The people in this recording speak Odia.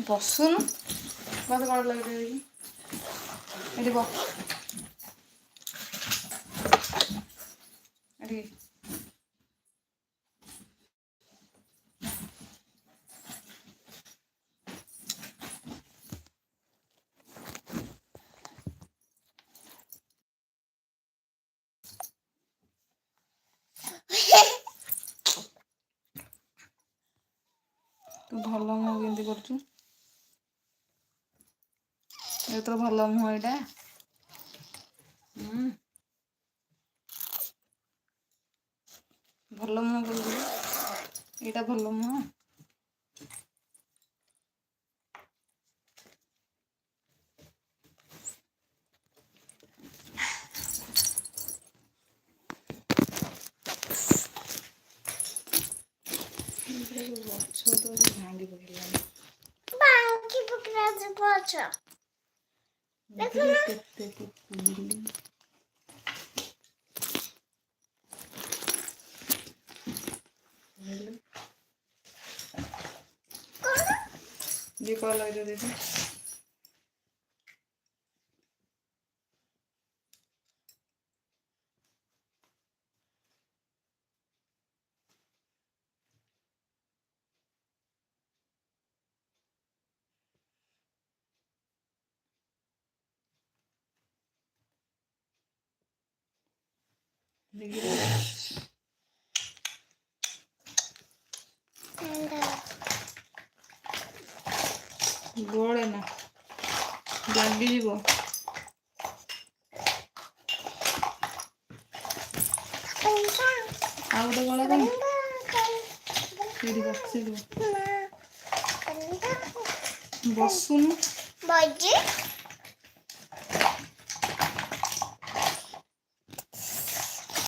ବସୁନୁ ମତେ କଣ ଲାଗେ ଏଠି ବସ ଏଠି ତୁ ଭଲ ମୁହଁ କେମିତି କରୁଛୁ ଏତ ଭଲ ମୁହଁ ଏଇଟା ଭଲ ମୁହଁ କରୁଛୁ ଏଇଟା ଭଲ ମୁହଁ ଗଛ ତ ଭାଙ୍ଗି ପକେଇଲାଣି କେତେ କୁକୁଲି ये कॉल लगा दे गोड़े ना जल्दी जीव ଆଉ ଗୋଟେ ଗଳା କଣ ସେଇଠି ବସିବୁ ବସୁନୁ